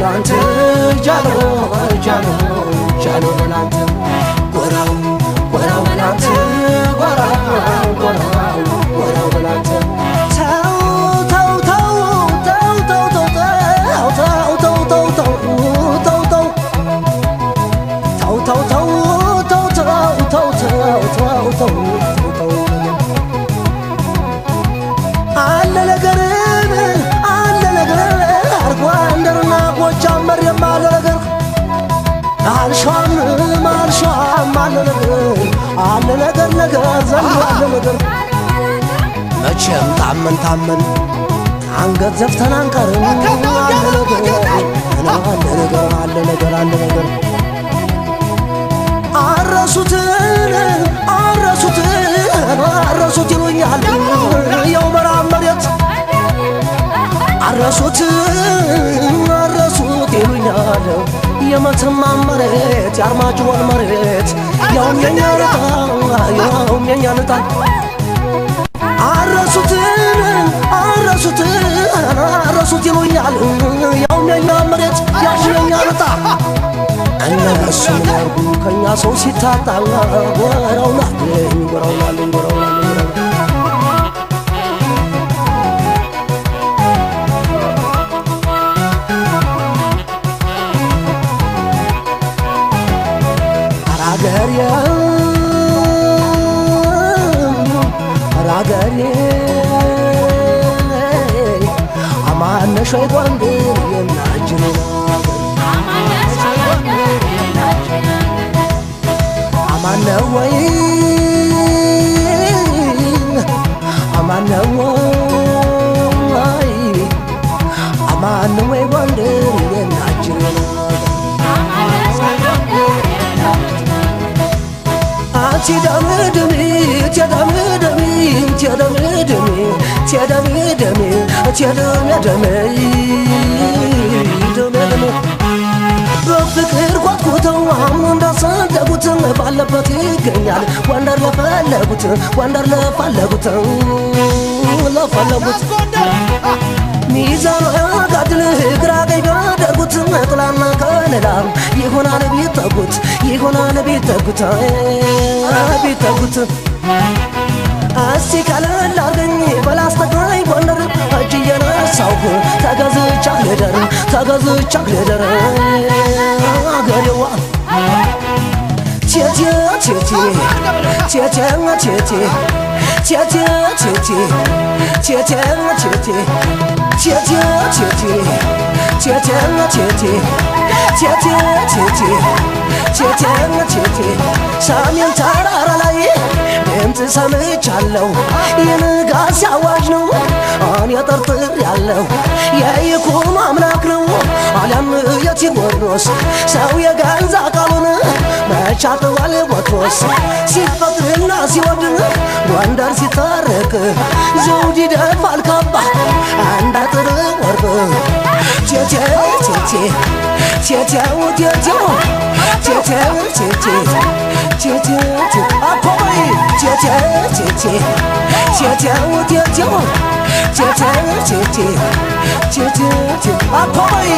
በላንተ ጃሎ ጃሎ ጃሎ በላንተ ጎራው ጎራው በላንተ ጎራው ጎራው ጎራው በላንተ አለ ነገር አርጓ እንደርና ጎጃመር የማለ ነገር አልሻም አለ ነገር ዘንድ አለ ነገር መቼም ታመን አንገት ዘፍተን አንቀርም አለ ነገር አረሱት ይሉኛል ያው መራም መሬት አረሱት ይሉኛል የመተማ መሬት የአርማጭሆን መሬት ያውም የኛ ልጣ አረሱት ይሉኛል ያውም የኛ መሬት ያውም የኛ ልጣ እነሱ ያርጉ ከኛ ሰው ሲታጣ ጎራውናለኝ አራገሬ አማነሽ ወይ ጎንደር የናጅሬ አማነው ወይ ጎንደር የናጅሬ በፍቅር ጓጉተው አሁን እንዳሰደጉት ባለበት ይገኛል ወንደር ለፈለጉት ሚዛኑ ያጋድል ግራ ቀኝ ቢያደርጉት ጥላና ከለላ ይሆናል ቢጠጉት እስቲ ቀለል አርገኝ በላስተግራይ ጎንደር እጅ እየነሳሁ ተገዝቻ ልደር አገሬዋ ቴቴ ሰሜን ተራራ ላይ ድምፅ ሰምቻለሁ የንጋት አዋጅ ነው እኔ ጠርጥሬያለሁ የይኩኖ አምላክ ነው አልያም የቴዎድሮስ ሰው የገዛ ቃሉን መቻጥዋል ቦትሮስ ሲፈቅድና ሲወድ ጎንደር ሲታረቅ ዘውድ ይደፋል ካባ አንድ አጥር ወርቅ አፖይ አፖይ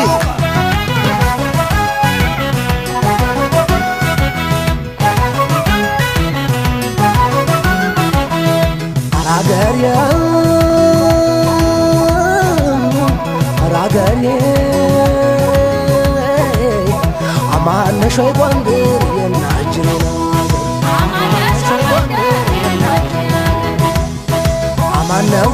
አራገሬ አማነሽ ወይ ጎንደር የናጅሬ አማነው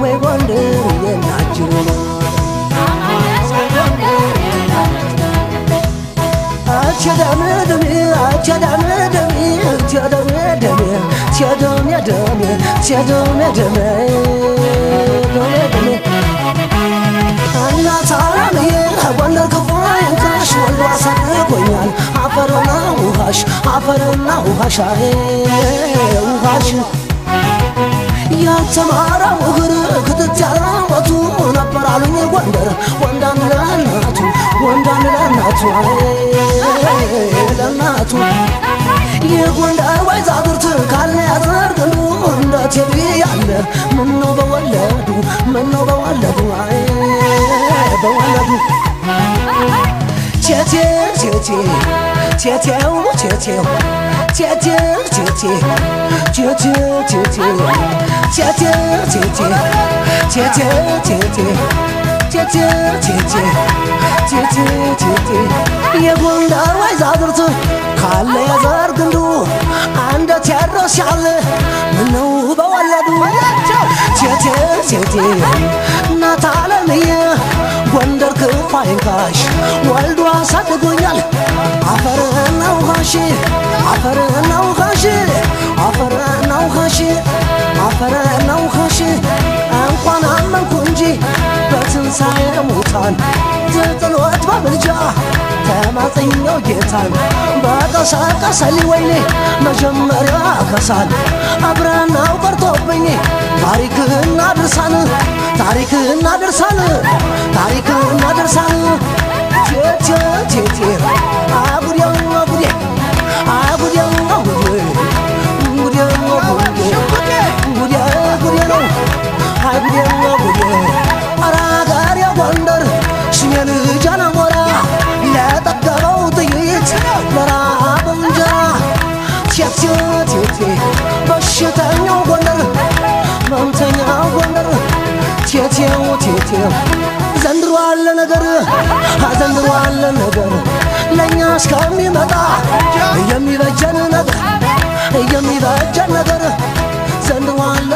ወይ ጎንደር የናጅሬ ጎንደር ክፉይንካሽ ወልዶ አሳድጎኛል አፈርና ውሃሽ ያልተማረው እግር ክትት ያለወቱ ነበር አሉኝ ጎንደር ወንዳን ለናቱ የጎንደር ወይዛዝርት ካለ ያዘርግሉ እንደ ቴዲ ያለ ምነው በወለዱ ምነው በወለዱ አይ በወለዱ ቴቴ ቴቴ ቴቴው ቴቴው ቴቴ ቴቴ ቴቴ ቴቴ ቴቴ ቴቴ ቴቴ ቴቴ ቴቴ ቴቴ ቴቴ ቴቴ የጎንደር ወይዛዝርት ካለ የዘር ግንዱ አንደ ቴዎድሮስ ያለ ምነው በወለዱ ቴቴ ቴቴ እናት ዓለምዬ ጎንደር ክፉ አይንካሽ ወልዶ አሳድጎኛል አፈርና ውሃሽ አፈርና ውሃሽ አፈርና ውሃሽ አፈርና ውሃሽ እንኳን አመንኩ እንጂ በትንሣኤ ሙታን ዘጥሎት በምልጃ ተማጽኛው ጌታን በቀሳቀሰልኝ ወይኔ መጀመሪያ ከሳል አብረናው ቀርቶብኝ ታሪክና ድርሳን ታሪክና ድርሳን ታሪክና ድርሳን ቴቴ ቴቴ አጉዴው አጉዴ አጉዴው አጉዴ ጉዴው አጉዴ ጉዴ ጉዴ ነው አጉዴው አጉዴ አራጋር የጎንደር ስሜ ልጅ አላሞራ ለጠገበው ጥይት ለራብ እንጀራ ቴቴ ቴቴ በሽተኛው ጎንደር መምተኛው ጎንደር ቴቴው ቴቴው ዘንድሮ አለ ነገር ዘንድሮ አለ ነገር ለእኛ እስከሚመጣ የሚበጀን ነገር የሚበጀን ነገር ዘንድሮ አለ